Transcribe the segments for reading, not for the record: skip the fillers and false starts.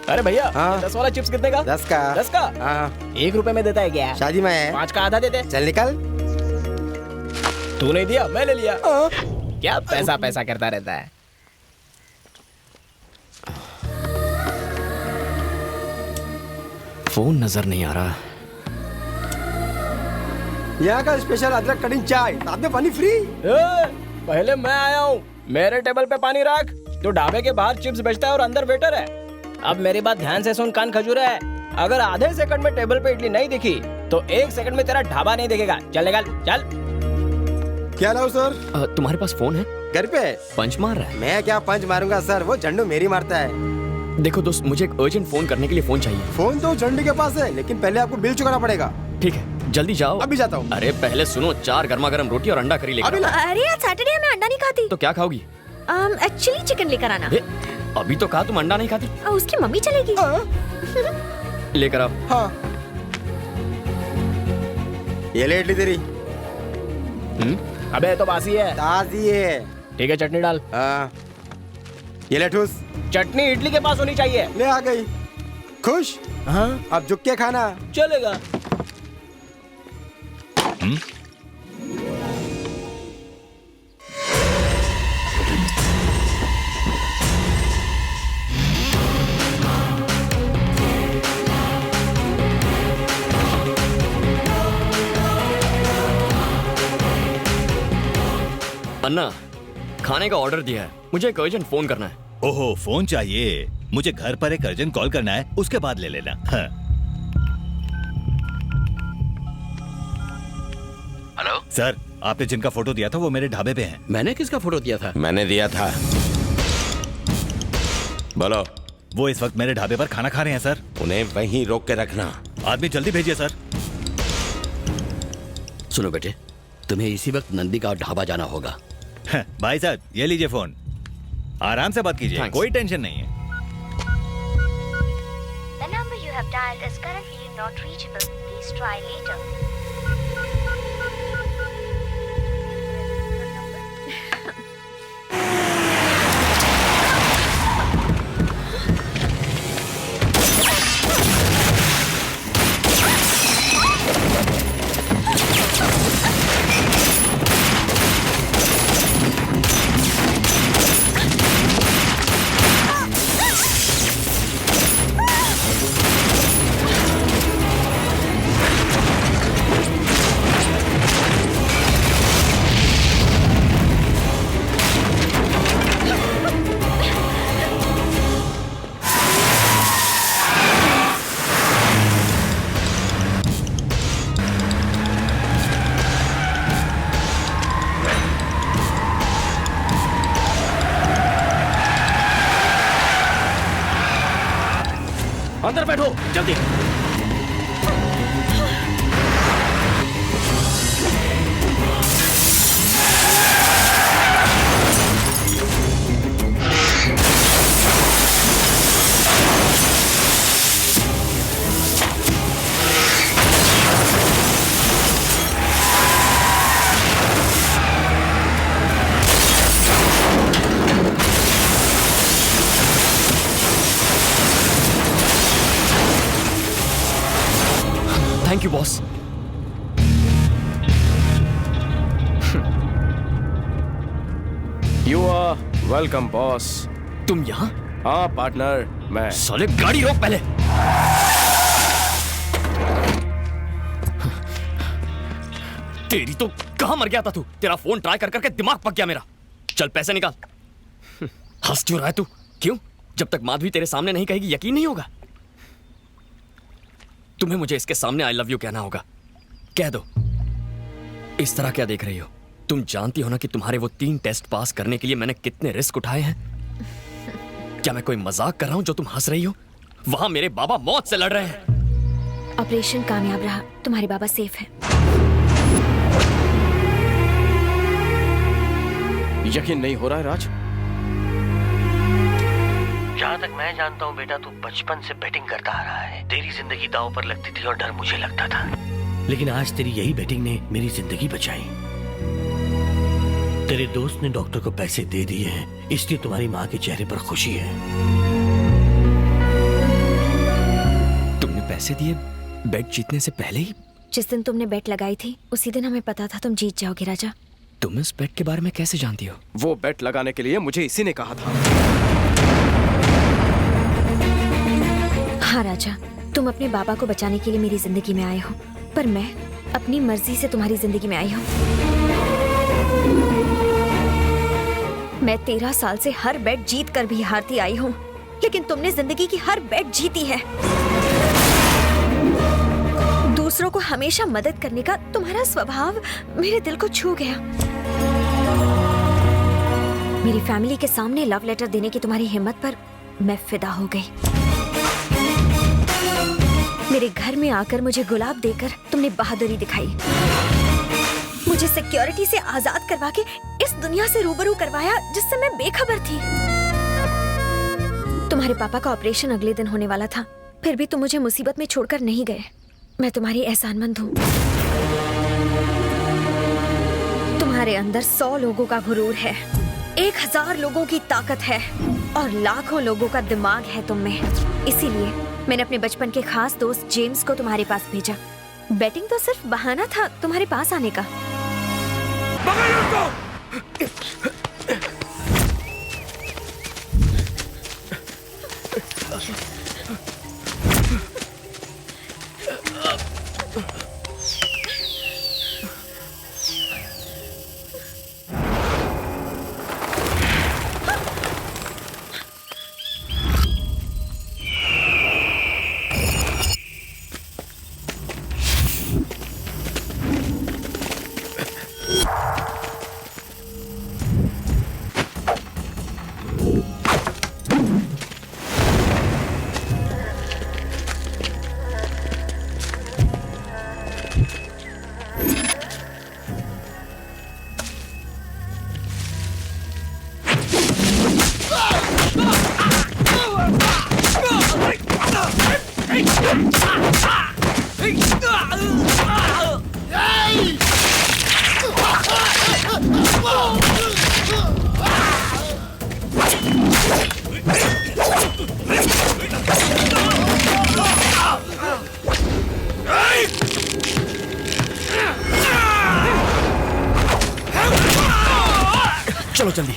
अरे भैया, हाँ। 10 वाला चिप्स कितने का? 10 का। 10 का? हाँ। 1 रुपए में देता है क्या? शादी में है। 5 का आधा दे दे। चल निकल। तू नहीं दिया, मैं ले लिया। क्या पैसा पैसा करता रहता है। फोन नजर नहीं आ रहा। यहाँ का स्पेशल अदरक कटिंग चाय, साथ में पानी फ्री। पहले मैं आया हूँ, मेरे टेबल पे पानी रख। तो ढाबे के बाहर चिप्स बेचता है और अंदर वेटर है। अब मेरी बात ध्यान से सुन, कान खजूर है। अगर आधे सेकंड में टेबल पे इडली नहीं दिखी तो 1 सेकंड में तेरा ढाबा नहीं दिखेगा। चल निकल, चल। क्या लाऊं सर? तुम्हारे पास फोन है? घर पे। पंच मार रहा है? मैं क्या पंच मारूंगा सर, वो झंडू मेरी मारता है। देखो दोस्त, मुझे एक अर्जेंट फोन करने के लिए फोन चाहिए। फोन तो झंडू के पास है, लेकिन पहले आपको बिल चुकाना पड़ेगा। ठीक है, जल्दी जाओ। अभी जाता हूँ। अरे पहले सुनो, 4 गर्मा गर्म रोटी और अंडा करी लेकर अभी आओ। अरे आज सैटरडे है, मैं अंडा नहीं खाती। तो क्या खाओगी? एक्चुअली चिकन लेकर आना। अभी तो कहा तुम अंडा नहीं खाती। उसकी मम्मी चलेगी। लेकर आओ। हाँ। ये ले इडली तेरी। अबे तो बासी है। ताजी है। ठीक है, चटनी डाल। हाँ। ये ले ठूस। चटनी इडली के पास होनी चाहिए। ले आ गई। खुश? हाँ, अब झुक के खाना। चलेगा। अन्ना, खाने का ऑर्डर दिया है, मुझे एक अर्जेंट फोन करना है। ओहो, फोन चाहिए? मुझे घर पर एक अर्जेंट कॉल करना है, उसके बाद ले लेना। हाँ। हेलो सर, आपने जिनका फोटो दिया था वो मेरे ढाबे पे हैं। मैंने किसका फोटो दिया था? मैंने दिया था। बोलो। वो इस वक्त मेरे ढाबे पर खाना खा रहे हैं सर। उन्हें वहीं रोक के रखना। आदमी जल्दी भेजिए सर। सुनो बेटे, तुम्हें इसी वक्त नंदी का ढाबा जाना होगा। हाँ, भाई साहब ये लीजिए फोन, आराम से बात कीजिए, Thanks. कोई टेंशन नहीं है। The number you have dialed is currently not reachable. Please try later. अंदर बैठो, जल्दी। Thank you boss. You are welcome boss. तुम यहाँ? हाँ पार्टनर, मैं। साले गाड़ी रोक पहले। तेरी तो कहाँ मर गया था तू? तेरा फोन ट्राई कर करके दिमाग पक गया मेरा। चल पैसे निकाल। हंस क्यों रहा है तू? क्यों? जब तक माधवी तेरे सामने नहीं कहेगी यकीन नहीं होगा। तुम्हें मुझे इसके सामने आई लव यू कहना होगा। कह दो। इस तरह क्या देख रही हो? तुम जानती हो ना कि तुम्हारे वो 3 टेस्ट पास करने के लिए मैंने कितने रिस्क उठाए हैं। क्या मैं कोई मजाक कर रहा हूं जो तुम हंस रही हो? वहां मेरे बाबा मौत से लड़ रहे हैं। ऑपरेशन कामयाब रहा, तुम्हारे बाबा सेफ है। यकीन नहीं हो रहा है राज। जहाँ तक मैं जानता हूँ बेटा, तू बचपन से बैटिंग करता आ रहा है। तेरी जिंदगी दांव पर लगती थी और डर मुझे लगता था, लेकिन आज तेरी यही बैटिंग ने मेरी जिंदगी बचाई। तेरे दोस्त ने डॉक्टर को पैसे दे दिए हैं, इसलिए तुम्हारी माँ के चेहरे पर खुशी है। पैसे दिए बेट जीतने से पहले ही? जिस दिन तुमने बेट लगाई थी उसी दिन हमें पता था तुम जीत जाओगे राजा। तुम इस बेट के बारे में कैसे जानती हो? वो बेट लगाने के लिए मुझे इसी ने कहा था। हाँ राजा, तुम अपने बाबा को बचाने के लिए मेरी जिंदगी में आए हो, पर मैं अपनी मर्जी से तुम्हारी जिंदगी में आई हूँ। मैं 13 साल से हर बेट जीत कर भी हारती आई हूँ, लेकिन तुमने जिंदगी की हर बेट जीती है। दूसरों को हमेशा मदद करने का तुम्हारा स्वभाव मेरे दिल को छू गया। मेरी फैमिली के सामने लव लेटर देने की तुम्हारी हिम्मत पर मैं फिदा हो गई। मेरे घर में आकर मुझे गुलाब देकर तुमने बहादुरी दिखाई। मुझे सिक्योरिटी से आजाद करवा के इस दुनिया से रूबरू करवाया जिससे मैं बेखबर थी। तुम्हारे पापा का ऑपरेशन अगले दिन होने वाला था, फिर भी तुम मुझे मुसीबत में छोड़कर नहीं गए। मैं तुम्हारी एहसानमंद हूँ। तुम्हारे अंदर 100 लोगों का गुरूर है, 1000 लोगों की ताकत है और लाखों लोगों का दिमाग है तुम में। इसीलिए मैंने अपने बचपन के खास दोस्त जेम्स को तुम्हारे पास भेजा। बैटिंग तो सिर्फ बहाना था तुम्हारे पास आने का। चलो जल्दी।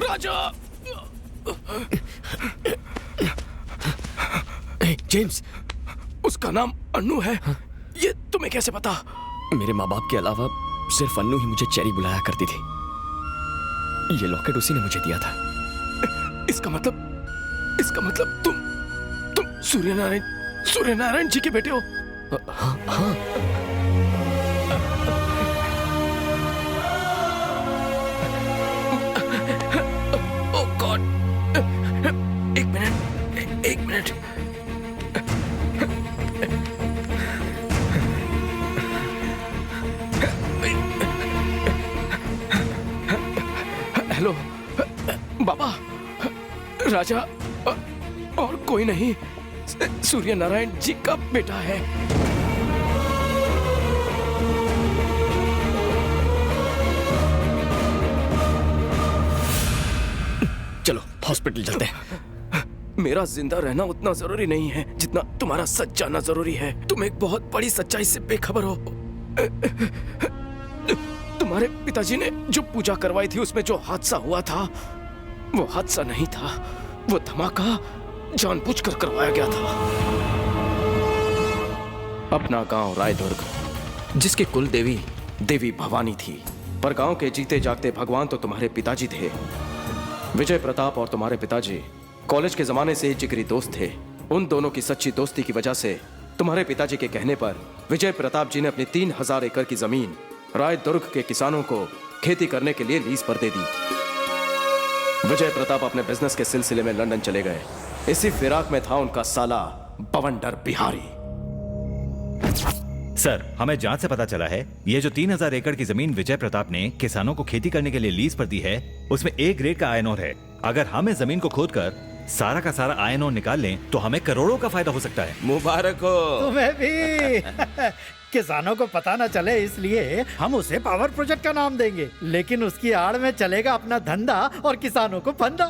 राजा। जेम्स, उसका नाम अन्नू है। ये तुम्हें कैसे पता? मेरे माँ बाप के अलावा सिर्फ अन्नू ही मुझे चेरी बुलाया करती थी। ये लॉकेट उसी ने मुझे दिया था। इसका मतलब तुम सूर्यनारायण जी के बेटे हो। हाँ हाँ। ओह गॉड, एक मिनट। हेलो बाबा, राजा और कोई नहीं, सूर्यनारायण जी का बेटा है। चलो हॉस्पिटल चलते हैं। मेरा जिंदा रहना उतना जरूरी नहीं है जितना तुम्हारा सच जानना जरूरी है। तुम एक बहुत बड़ी सच्चाई से बेखबर हो। तुम्हारे पिताजी ने जो पूजा करवाई थी उसमें जो हादसा हुआ था वो हादसा नहीं था, वो धमाका जानबूझकर करवाया गया था। अपना गांव रायदुर्ग, जिसके कुल देवी भवानी थी, पर गांव के जीते जागते भगवान तो तुम्हारे पिताजी थे। विजय प्रताप और तुम्हारे पिताजी कॉलेज के जमाने से ही जिगरी दोस्त थे। उन दोनों की सच्ची दोस्ती की वजह से तुम्हारे पिताजी के कहने पर विजय प्रताप जी ने अपनी 3000 एकड़ की जमीन रायदुर्ग के किसानों को खेती करने के लिए लीज पर दे दी। विजय प्रताप अपने बिजनेस के सिलसिले में लंदन चले गए। इसी फिराक में था उनका साला बवंडर बिहारी। सर, हमें जांच से पता चला है ये जो 3000 एकड़ की जमीन विजय प्रताप ने किसानों को खेती करने के लिए लीज पर दी है, उसमें A ग्रेड का आयरन ओर है। अगर हम इस जमीन को खोदकर सारा का सारा आयरन ओर निकाल लें तो हमें करोड़ों का फायदा हो सकता है। मुबारक हो तुम्हें भी। किसानों को पता न चले इसलिए हम उसे पावर प्रोजेक्ट का नाम देंगे, लेकिन उसकी आड़ में चलेगा अपना धंधा और किसानों को फंदा।